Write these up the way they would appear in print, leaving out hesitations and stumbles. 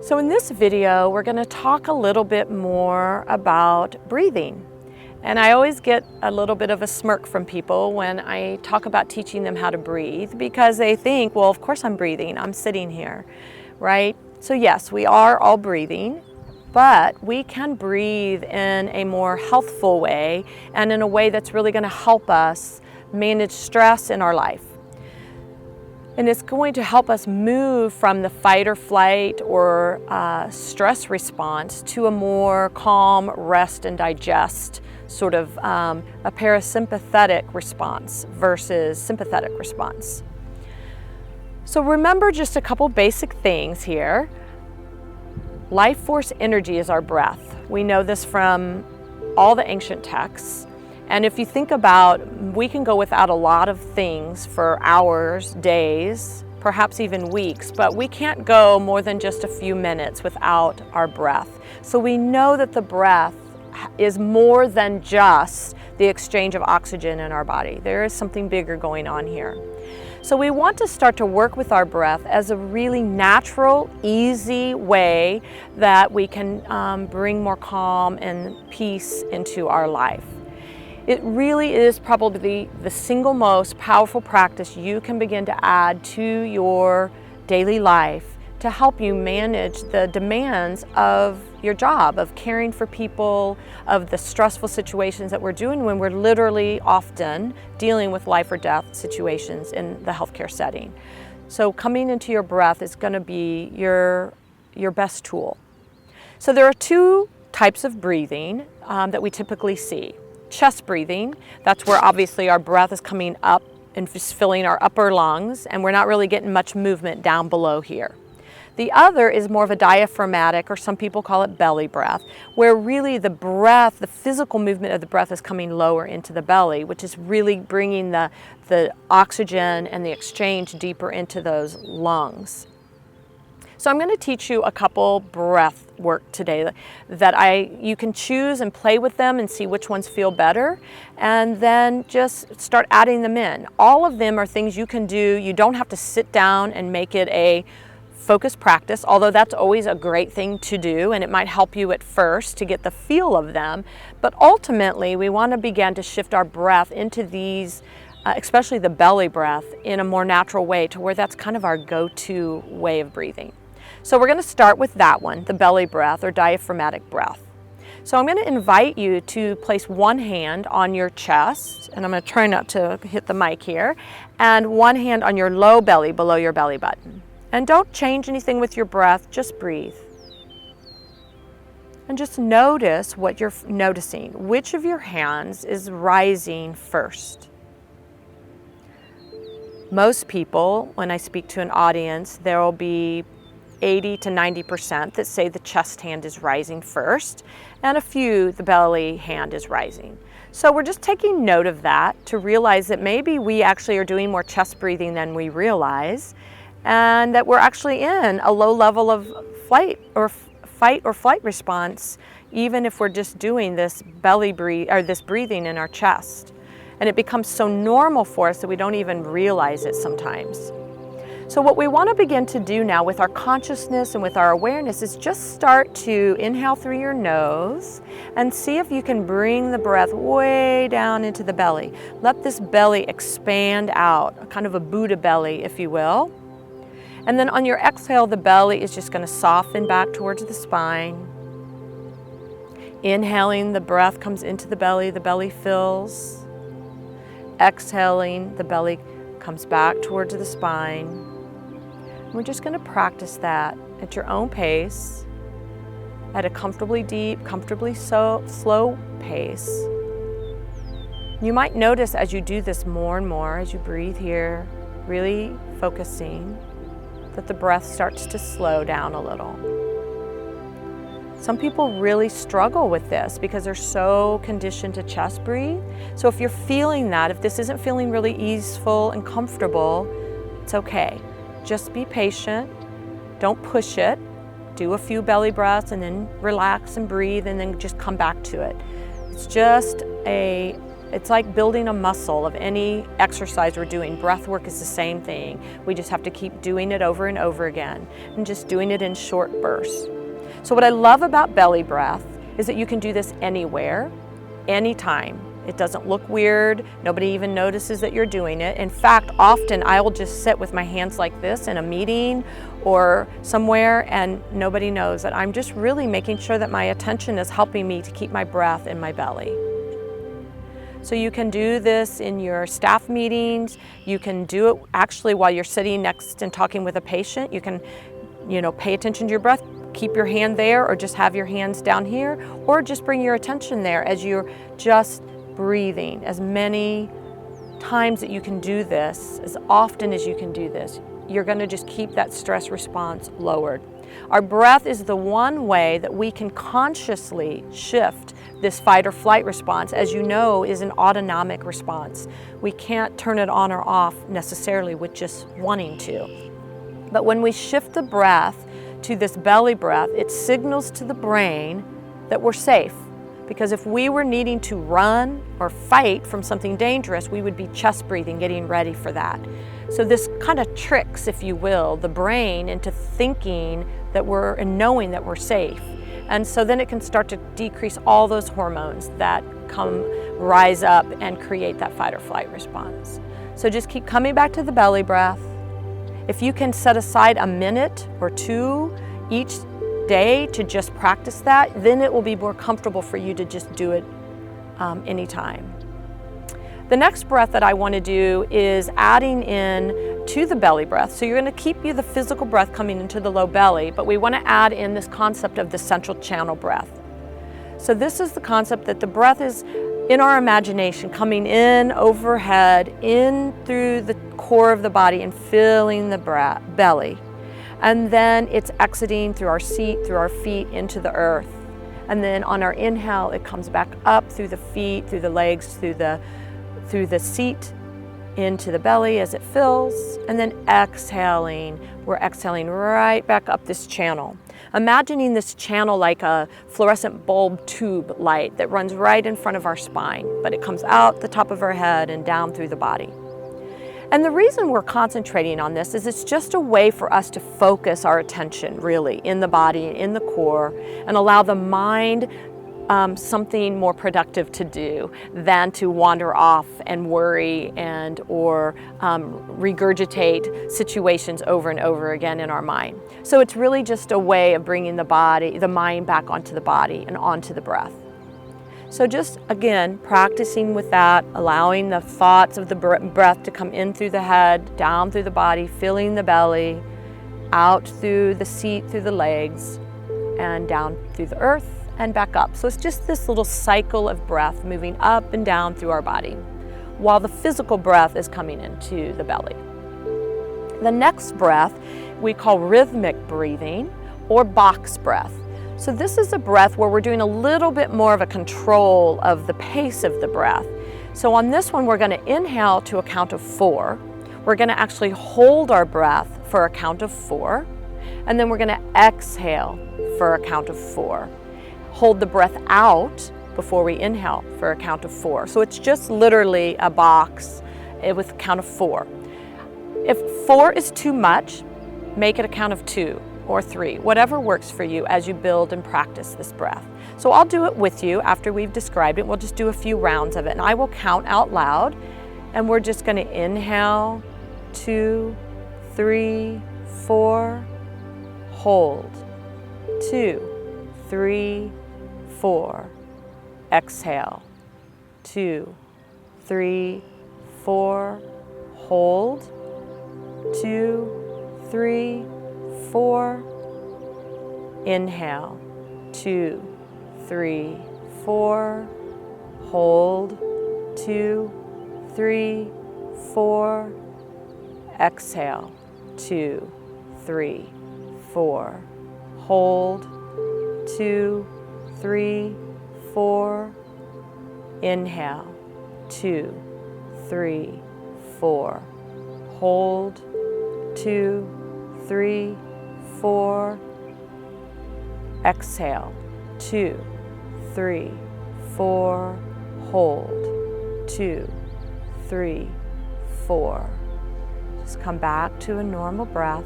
So in this video, we're going to talk a little bit more about breathing. And I always get a little bit of a smirk from people when I talk about teaching them how to breathe, because they think, well, of course I'm breathing, I'm sitting here, right? So yes, we are all breathing, but we can breathe in a more healthful way and in a way that's really going to help us manage stress in our life. And it's going to help us move from the fight or flight or stress response to a more calm, rest and digest, sort of a parasympathetic response versus sympathetic response. So remember just a couple basic things here. Life force energy is our breath. We know this from all the ancient texts. And if you think about, we can go without a lot of things for hours, days, perhaps even weeks, but we can't go more than just a few minutes without our breath. So we know that the breath is more than just the exchange of oxygen in our body. There is something bigger going on here. So we want to start to work with our breath as a really natural, easy way that we can bring more calm and peace into our life. It really is probably the single most powerful practice you can begin to add to your daily life to help you manage the demands of your job, of caring for people, of the stressful situations that we're doing when we're literally often dealing with life or death situations in the healthcare setting. So coming into your breath is going to be your best tool. So there are two types of breathing that we typically see. Chest breathing, that's where obviously our breath is coming up and just filling our upper lungs, and we're not really getting much movement down below here. The other is more of a diaphragmatic, or some people call it belly breath, where really the breath, the physical movement of the breath is coming lower into the belly, which is really bringing the oxygen and the exchange deeper into those lungs. So I'm going to teach you a couple breath work today that you can choose and play with them and see which ones feel better, and then just start adding them in. All of them are things you can do. You don't have to sit down and make it a focused practice, although that's always a great thing to do, and it might help you at first to get the feel of them. But ultimately, we want to begin to shift our breath into these, especially the belly breath, in a more natural way to where that's kind of our go-to way of breathing. So we're going to start with that one, the belly breath or diaphragmatic breath. So I'm going to invite you to place one hand on your chest, and I'm going to try not to hit the mic here, and one hand on your low belly below your belly button. And don't change anything with your breath, just breathe. And just notice what you're noticing. Which of your hands is rising first? Most people, when I speak to an audience, there will be 80 to 90% that say the chest hand is rising first, and a few, the belly hand is rising. So we're just taking note of that to realize that maybe we actually are doing more chest breathing than we realize, and that we're actually in a low level of fight or flight response, even if we're just doing this belly breathe or this breathing in our chest. And it becomes so normal for us that we don't even realize it sometimes. So what we want to begin to do now with our consciousness and with our awareness is just start to inhale through your nose and see if you can bring the breath way down into the belly. Let this belly expand out, kind of a Buddha belly, if you will. And then on your exhale, the belly is just going to soften back towards the spine. Inhaling, the breath comes into the belly fills. Exhaling, the belly comes back towards the spine. We're just going to practice that at your own pace, at a comfortably deep, comfortably slow pace. You might notice as you do this more and more, as you breathe here, really focusing, that the breath starts to slow down a little. Some people really struggle with this because they're so conditioned to chest breathe. So if you're feeling that, if this isn't feeling really easeful and comfortable, it's okay. Just be patient, don't push it, do a few belly breaths and then relax and breathe and then just come back to it. It's just a It's like building a muscle of any exercise we're doing. Breath work is the same thing. We just have to keep doing it over and over again and just doing it in short bursts. So what I love about belly breath is that you can do this anywhere, anytime. It doesn't look weird. Nobody even notices that you're doing it. In fact, often I will just sit with my hands like this in a meeting or somewhere and nobody knows that I'm just really making sure that my attention is helping me to keep my breath in my belly. So you can do this in your staff meetings. You can do it actually while you're sitting next and talking with a patient. You can, pay attention to your breath. Keep your hand there or just have your hands down here, or just bring your attention there as you're just breathing. As many times that you can do this, as often as you can do this, you're going to just keep that stress response lowered. Our breath is the one way that we can consciously shift this fight or flight response, as you know, is an autonomic response. We can't turn it on or off necessarily with just wanting to. But when we shift the breath to this belly breath, it signals to the brain that we're safe. Because if we were needing to run or fight from something dangerous, we would be chest breathing, getting ready for that. So this kind of tricks, if you will, the brain into thinking that we're and knowing that we're safe. And so then it can start to decrease all those hormones that rise up and create that fight or flight response. So just keep coming back to the belly breath. If you can set aside a minute or two each day to just practice that, then it will be more comfortable for you to just do it anytime. The next breath that I want to do is adding in to the belly breath. So you're going to keep the physical breath coming into the low belly, but we want to add in this concept of the central channel breath. So this is the concept that the breath is in our imagination, coming in overhead, in through the core of the body and filling the belly. And then it's exiting through our seat, through our feet, into the earth. And then on our inhale, it comes back up through the feet, through the legs, through the seat, into the belly as it fills. And then exhaling, we're exhaling right back up this channel. Imagining this channel like a fluorescent bulb tube light that runs right in front of our spine, but it comes out the top of our head and down through the body. And the reason we're concentrating on this is it's just a way for us to focus our attention really in the body, in the core, and allow the mind something more productive to do than to wander off and worry or regurgitate situations over and over again in our mind. So it's really just a way of bringing the mind back onto the body and onto the breath. So just, again, practicing with that, allowing the thoughts of the breath to come in through the head, down through the body, filling the belly, out through the seat, through the legs, and down through the earth and back up. So it's just this little cycle of breath moving up and down through our body, while the physical breath is coming into the belly. The next breath we call rhythmic breathing or box breath. So this is a breath where we're doing a little bit more of a control of the pace of the breath. So on this one, we're going to inhale to a count of 4. We're going to actually hold our breath for a count of 4. And then we're going to exhale for a count of 4. Hold the breath out before we inhale for a count of 4. So it's just literally a box with a count of 4. If 4 is too much, make it a count of 2. Or 3, whatever works for you as you build and practice this breath. So I'll do it with you after we've described it. We'll just do a few rounds of it, and I will count out loud, and we're just going to inhale, 2, 3, 4, hold, 2, 3, 4, exhale, 2, 3, 4, hold, 2, 3, 4, inhale, 2, 3, 4, hold, 2, 3, 4, exhale, 2, 3, 4, hold, 2, 3, 4, inhale, 2, 3, 4, hold, 2, 3, 4, exhale, 2, 3, 4, hold, 2, 3, 4. Just come back to a normal breath.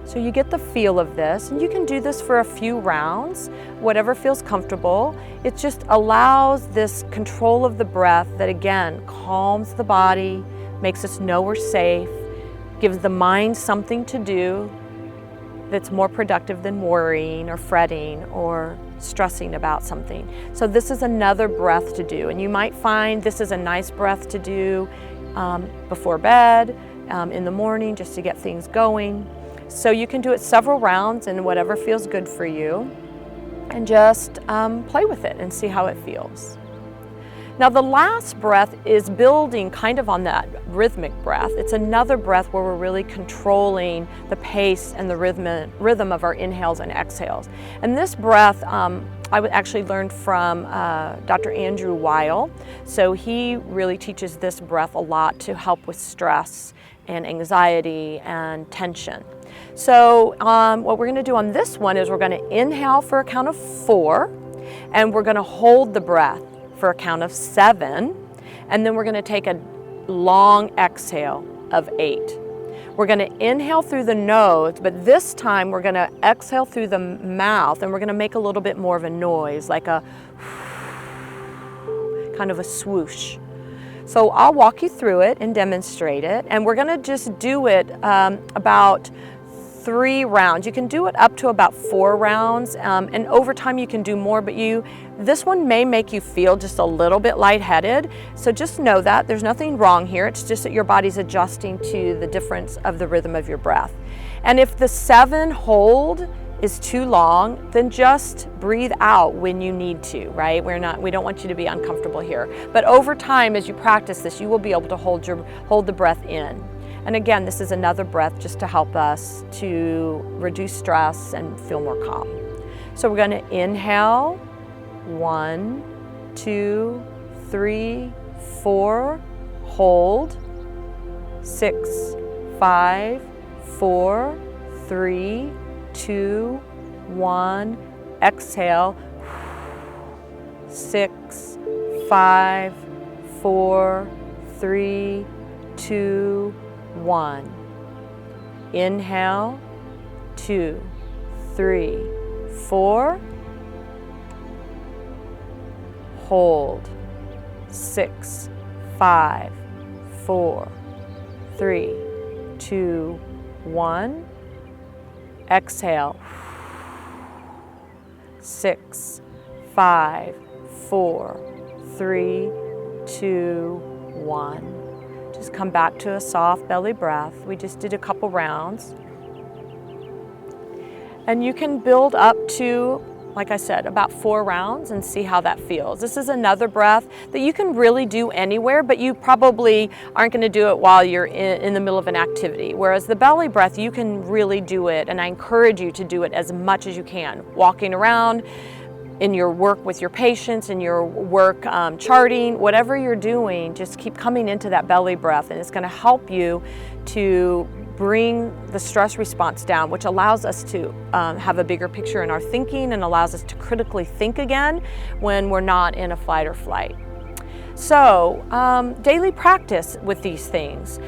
So you get the feel of this, and you can do this for a few rounds, whatever feels comfortable. It just allows this control of the breath that, again, calms the body, makes us know we're safe, gives the mind something to do that's more productive than worrying or fretting or stressing about something. So this is another breath to do, and you might find this is a nice breath to do before bed, in the morning, just to get things going. So you can do it several rounds in whatever feels good for you, and just play with it and see how it feels. Now the last breath is building kind of on that rhythmic breath. It's another breath where we're really controlling the pace and the rhythm of our inhales and exhales. And this breath I actually learned from Dr. Andrew Weil. So he really teaches this breath a lot to help with stress and anxiety and tension. So what we're going to do on this one is we're going to inhale for a count of 4, and we're going to hold the breath for a count of 7, and then we're going to take a long exhale of 8. We're going to inhale through the nose, but this time we're going to exhale through the mouth, and we're going to make a little bit more of a noise, like a kind of a swoosh. So I'll walk you through it and demonstrate it, and we're going to just do it about 3 rounds. You can do it up to about 4 rounds, and over time you can do more, but this one may make you feel just a little bit lightheaded. So just know that there's nothing wrong here. It's just that your body's adjusting to the difference of the rhythm of your breath. And if the 7 hold is too long, then just breathe out when you need to, right? We don't want you to be uncomfortable here. But over time, as you practice this, you will be able to hold the breath in. And again, this is another breath just to help us to reduce stress and feel more calm. So we're going to inhale, 1, 2, 3, 4, hold, 6, 5, 4, 3, 2, 1, exhale, 6, 5, 4, 3, 2, 1. Inhale, 2, 3, 4. Hold, 6, 5, 4, 3, 2, 1. Exhale, 6, 5, 4, 3, 2, 1. Just come back to a soft belly breath. We just did a couple rounds. And you can build up to, like I said, about 4 rounds and see how that feels. This is another breath that you can really do anywhere, but you probably aren't going to do it while you're in the middle of an activity. Whereas the belly breath, you can really do it, and I encourage you to do it as much as you can. Walking around, in your work with your patients, in your work charting, whatever you're doing, just keep coming into that belly breath, and it's going to help you to bring the stress response down, which allows us to have a bigger picture in our thinking and allows us to critically think again when we're not in a fight or flight. So daily practice with these things.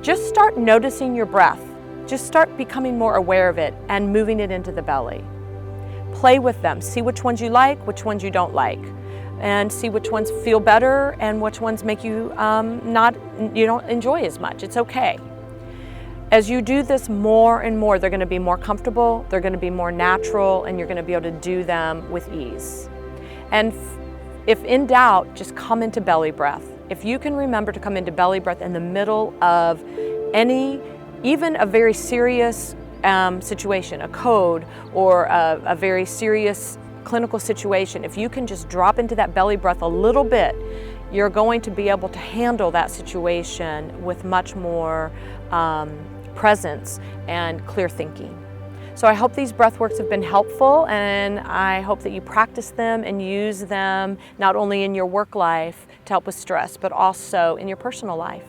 Just start noticing your breath. Just start becoming more aware of it and moving it into the belly. Play with them. See which ones you like, which ones you don't like, and see which ones feel better and which ones make you you don't enjoy as much. It's okay. As you do this more and more, they're going to be more comfortable, they're going to be more natural, and you're going to be able to do them with ease. And if in doubt, just come into belly breath. If you can remember to come into belly breath in the middle of even a very serious situation, a code, or a very serious clinical situation, if you can just drop into that belly breath a little bit, you're going to be able to handle that situation with much more presence and clear thinking. So I hope these breath works have been helpful, and I hope that you practice them and use them not only in your work life to help with stress, but also in your personal life.